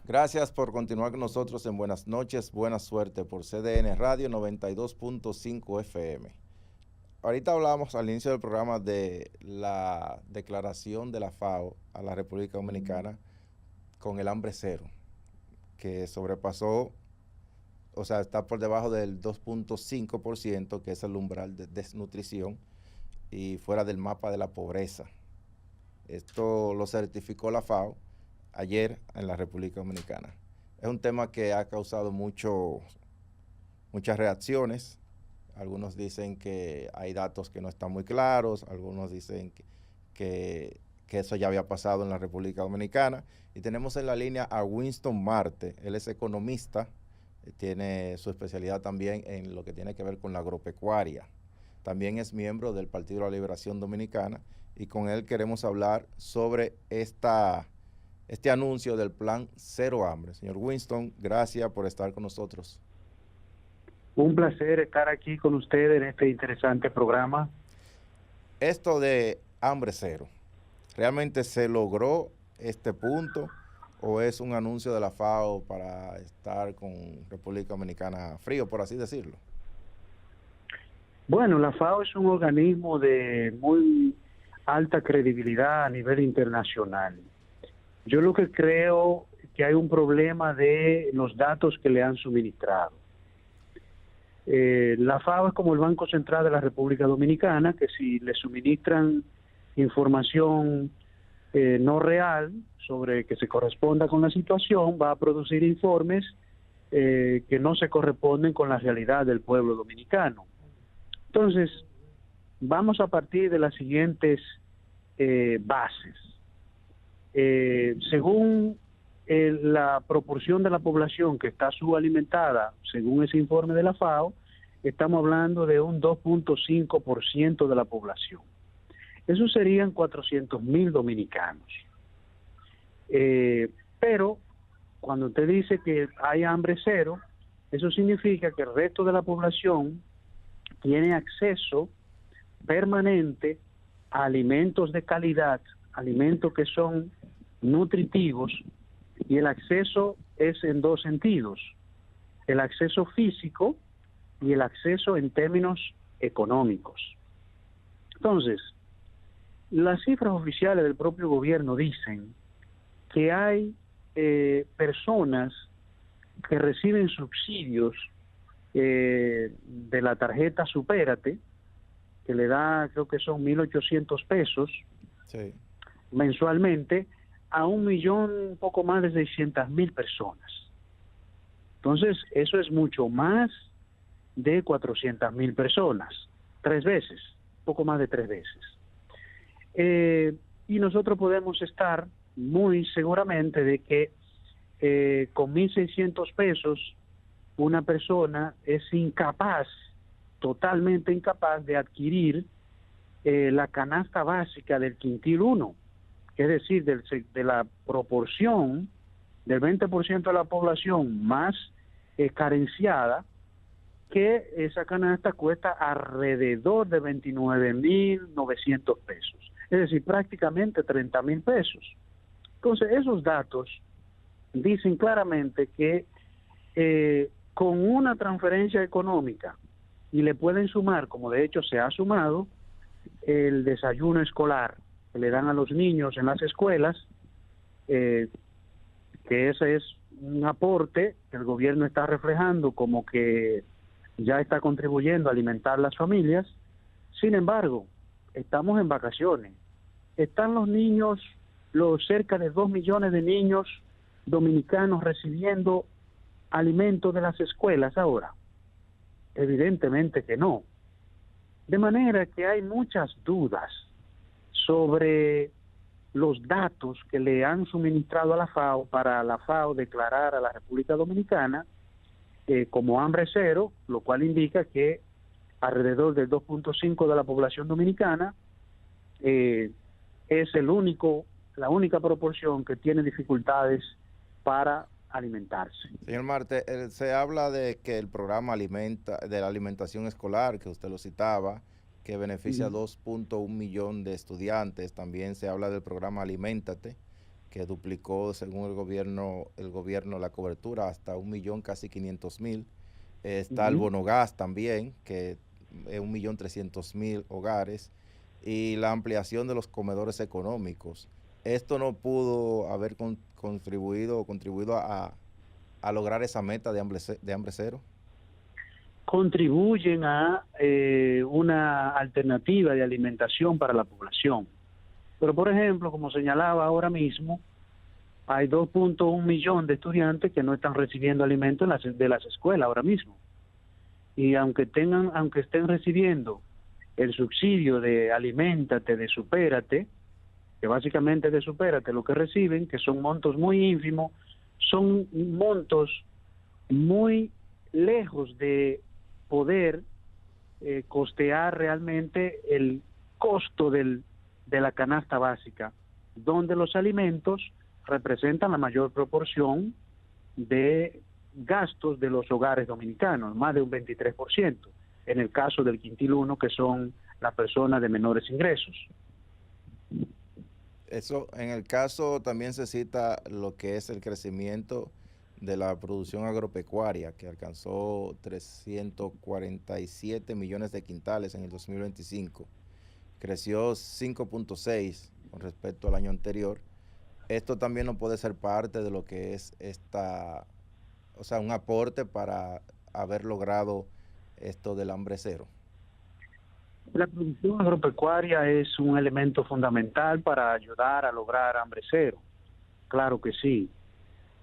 Gracias por continuar con nosotros en Buenas noches, buena suerte por CDN Radio 92.5 FM. Ahorita hablamos al inicio del programa de la declaración de la FAO a la República Dominicana con el hambre cero, que sobrepasó, o sea, está por debajo del 2.5%, que es el umbral de desnutrición, y fuera del mapa de la pobreza. Esto lo certificó la FAO ayer en la República Dominicana. Es un tema que ha causado muchas reacciones. Algunos dicen que hay datos que no están muy claros, algunos dicen que eso ya había pasado en la República Dominicana. Y tenemos en la línea a Winston Marte. Él es economista, tiene su especialidad también en lo que tiene que ver con la agropecuaria. También es miembro del Partido de la Liberación Dominicana y con él queremos hablar sobre este anuncio del Plan Cero Hambre. Señor Winston, gracias por estar con nosotros. Un placer estar aquí con ustedes en este interesante programa. Esto de hambre cero, ¿realmente se logró este punto o es un anuncio de la FAO para estar con República Dominicana frío, por así decirlo? Bueno, la FAO es un organismo de muy alta credibilidad a nivel internacional. Yo lo que creo que hay un problema de los datos que le han suministrado. La FAO es como el Banco Central de la República Dominicana, que si le suministran información no real sobre que se corresponda con la situación, va a producir informes que no se corresponden con la realidad del pueblo dominicano. Entonces, vamos a partir de las siguientes bases. Según la proporción de la población que está subalimentada, según ese informe de la FAO, estamos hablando de un 2.5% de la población. Eso serían 400,000 dominicanos. Pero cuando usted dice que hay hambre cero, eso significa que el resto de la población tiene acceso permanente a alimentos de calidad, alimentos que son nutritivos, y el acceso es en dos sentidos: el acceso físico y el acceso en términos económicos. Entonces, las cifras oficiales del propio gobierno dicen que hay personas que reciben subsidios de la tarjeta Supérate, que le da, creo que son 1.800 pesos Sí. mensualmente, a 1.000.000, un poco más de 600,000 personas. Entonces, eso es mucho más de 400,000 personas, 3 veces, poco más de 3 veces. Y nosotros podemos estar muy seguramente de que con 1.600 pesos una persona es incapaz, totalmente incapaz de adquirir la canasta básica del quintil 1, es decir, de la proporción del 20% de la población más carenciada, que esa canasta cuesta alrededor de 29,900 pesos, es decir, prácticamente 30,000 pesos. Entonces, esos datos dicen claramente que con una transferencia económica, y le pueden sumar, como de hecho se ha sumado, el desayuno escolar que le dan a los niños en las escuelas, que ese es un aporte que el gobierno está reflejando como que ya está contribuyendo a alimentar las familias. Sin embargo, estamos en vacaciones. Están los niños, los cerca de 2 millones de niños dominicanos recibiendo alimentos de las escuelas ahora. Evidentemente que no. De manera que hay muchas dudas sobre los datos que le han suministrado a la FAO para la FAO declarar a la República Dominicana como hambre cero, lo cual indica que alrededor del 2.5 de la población dominicana es la única proporción que tiene dificultades para alimentarse. Señor Marte, se habla de que el programa de la alimentación escolar, que usted lo citaba, que beneficia a 2.1 millón de estudiantes. También se habla del programa Aliméntate, que duplicó según el gobierno la cobertura hasta 1.000.000, casi 500.000. Está el bono gas también, que es 1.300.000 hogares, y la ampliación de los comedores económicos. Esto no pudo haber contribuido a lograr esa meta de hambre cero. Contribuyen a una alternativa de alimentación para la población. Pero, por ejemplo, como señalaba ahora mismo, hay 2.1 millones de estudiantes que no están recibiendo alimentos de las escuelas ahora mismo. Y aunque estén recibiendo el subsidio de Aliméntate, de Supérate, que básicamente de Supérate lo que reciben, que son montos muy ínfimos, son montos muy lejos de poder costear realmente el costo de la canasta básica, donde los alimentos representan la mayor proporción de gastos de los hogares dominicanos, más de un 23%, en el caso del quintil 1, que son las personas de menores ingresos. Eso, en el caso también se cita lo que es el crecimiento de la producción agropecuaria, que alcanzó 347 millones de quintales en el 2025. Creció 5.6 con respecto al año anterior. Esto también no puede ser parte de lo que es un aporte para haber logrado esto del hambre cero. La producción agropecuaria es un elemento fundamental para ayudar a lograr hambre cero, claro que sí.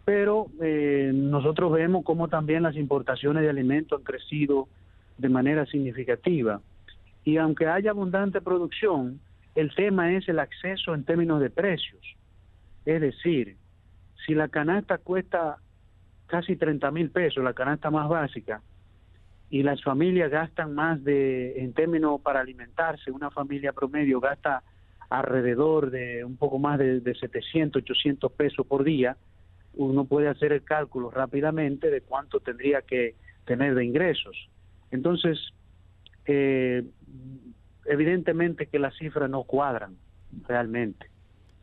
Pero nosotros vemos cómo también las importaciones de alimentos han crecido de manera significativa. Y aunque haya abundante producción, el tema es el acceso en términos de precios. Es decir, si la canasta cuesta casi 30,000 pesos, la canasta más básica, y las familias gastan en términos para alimentarse, una familia promedio gasta alrededor de un poco más de 700, 800 pesos por día, uno puede hacer el cálculo rápidamente de cuánto tendría que tener de ingresos. Entonces, evidentemente que las cifras no cuadran realmente.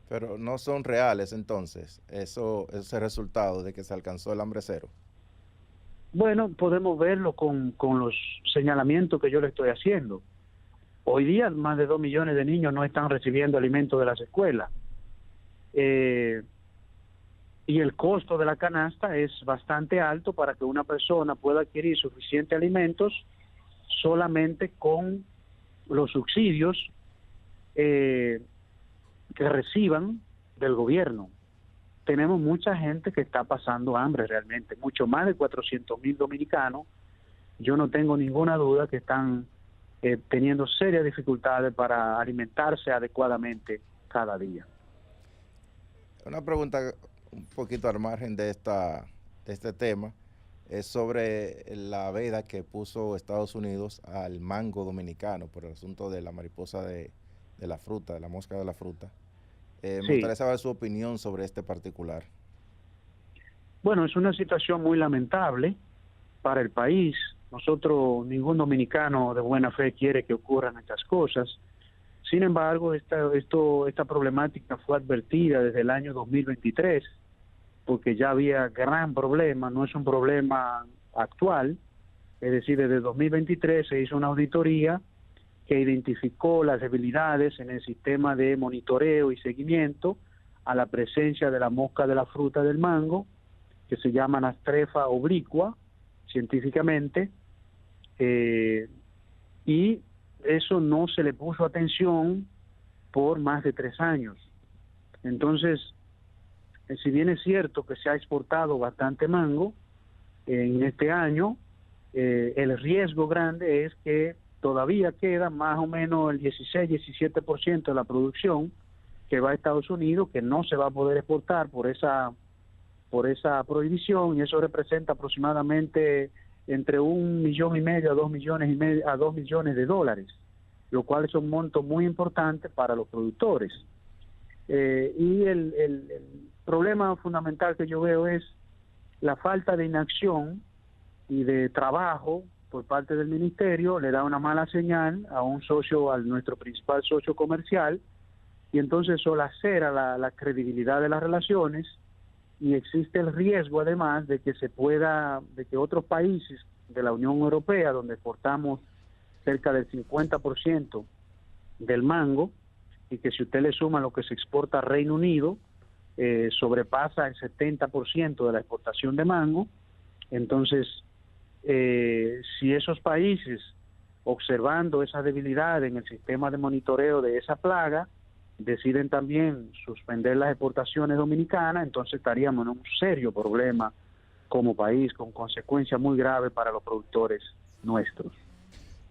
Pero no son reales entonces, ese resultado de que se alcanzó el hambre cero. Bueno, podemos verlo con los señalamientos que yo le estoy haciendo. Hoy día más de 2 millones de niños no están recibiendo alimentos de las escuelas. Y el costo de la canasta es bastante alto para que una persona pueda adquirir suficientes alimentos solamente con los subsidios que reciban del gobierno. Tenemos mucha gente que está pasando hambre realmente, mucho más de 400,000 dominicanos. Yo no tengo ninguna duda que están teniendo serias dificultades para alimentarse adecuadamente cada día. Una pregunta un poquito al margen de este tema es sobre la veda que puso Estados Unidos al mango dominicano por el asunto de la mariposa de la fruta, de la mosca de la fruta. Me gustaría saber su opinión sobre este particular. Bueno, es una situación muy lamentable para el país. Nosotros, ningún dominicano de buena fe quiere que ocurran estas cosas. Sin embargo, esta problemática fue advertida desde el año 2023, porque ya había gran problema, no es un problema actual. Es decir, desde 2023 se hizo una auditoría que identificó las debilidades en el sistema de monitoreo y seguimiento a la presencia de la mosca de la fruta del mango, que se llama Nastrefa obliqua, científicamente, y eso no se le puso atención por más de 3 años. Entonces, si bien es cierto que se ha exportado bastante mango en este año, el riesgo grande es que todavía queda más o menos el 16-17% de la producción que va a Estados Unidos, que no se va a poder exportar por esa prohibición, y eso representa aproximadamente entre 1,5 millones a 2 millones de dólares, lo cual es un monto muy importante para los productores. Y el problema fundamental que yo veo es la falta de inacción y de trabajo por parte del ministerio. Le da una mala señal a nuestro principal socio comercial, y entonces eso lacera la credibilidad de las relaciones, y existe el riesgo además de que otros países de la Unión Europea, donde exportamos cerca del 50% del mango, y que si usted le suma lo que se exporta a Reino Unido, sobrepasa el 70% de la exportación de mango. Entonces, si esos países, observando esa debilidad en el sistema de monitoreo de esa plaga, deciden también suspender las exportaciones dominicanas, entonces estaríamos en un serio problema como país, con consecuencias muy graves para los productores nuestros.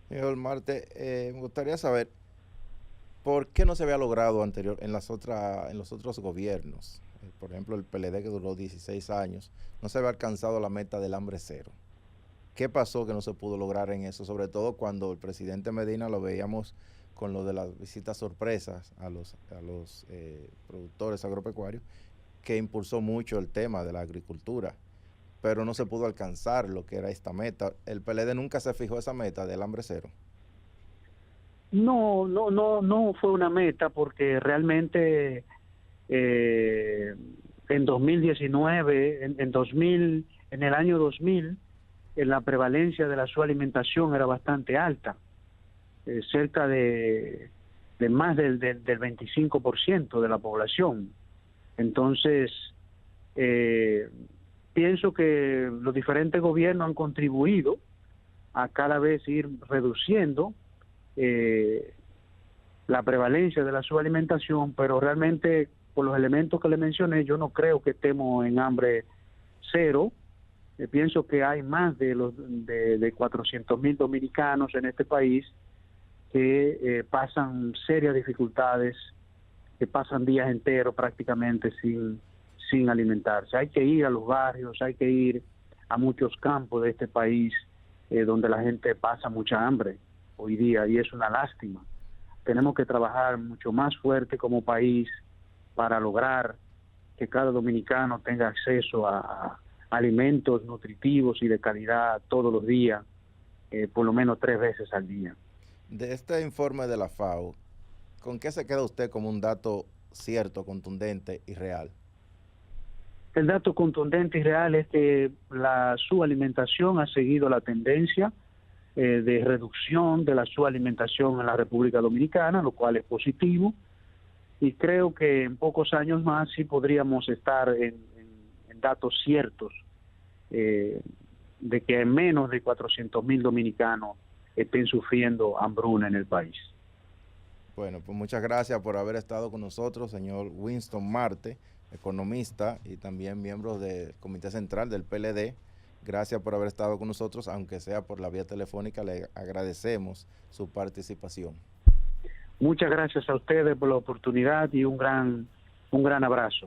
Señor Marte, me gustaría saber por qué no se había logrado anterior en los otros gobiernos. Por ejemplo, el PLD, que duró 16 años, no se había alcanzado la meta del hambre cero. ¿Qué pasó que no se pudo lograr en eso? Sobre todo cuando el presidente Medina lo veíamos con lo de las visitas sorpresas a los productores agropecuarios, que impulsó mucho el tema de la agricultura, pero no se pudo alcanzar lo que era esta meta. ¿El PLD nunca se fijó esa meta del hambre cero? No fue una meta, porque realmente en 2019, en el año 2000, la prevalencia de la subalimentación era bastante alta, cerca de más del 25% de la población. Entonces, pienso que los diferentes gobiernos han contribuido a cada vez ir reduciendo la prevalencia de la subalimentación, pero realmente, por los elementos que le mencioné, yo no creo que estemos en hambre cero. Pienso que hay más de 400.000 dominicanos en este país que pasan serias dificultades, que pasan días enteros prácticamente sin alimentarse. Hay que ir a los barrios, hay que ir a muchos campos de este país donde la gente pasa mucha hambre hoy día, y es una lástima. Tenemos que trabajar mucho más fuerte como país para lograr que cada dominicano tenga acceso a alimentos nutritivos y de calidad todos los días, por lo menos 3 veces al día. De este informe de la FAO, ¿con qué se queda usted como un dato cierto, contundente y real? El dato contundente y real es que la subalimentación ha seguido la tendencia de reducción de la subalimentación en la República Dominicana, lo cual es positivo, y creo que en pocos años más sí podríamos estar en datos ciertos de que menos de 400.000 dominicanos estén sufriendo hambruna en el país. Bueno, pues muchas gracias por haber estado con nosotros, señor Winston Marte, economista y también miembro del Comité Central del PLD. Gracias por haber estado con nosotros, aunque sea por la vía telefónica. Le agradecemos su participación. Muchas gracias a ustedes por la oportunidad y un gran abrazo.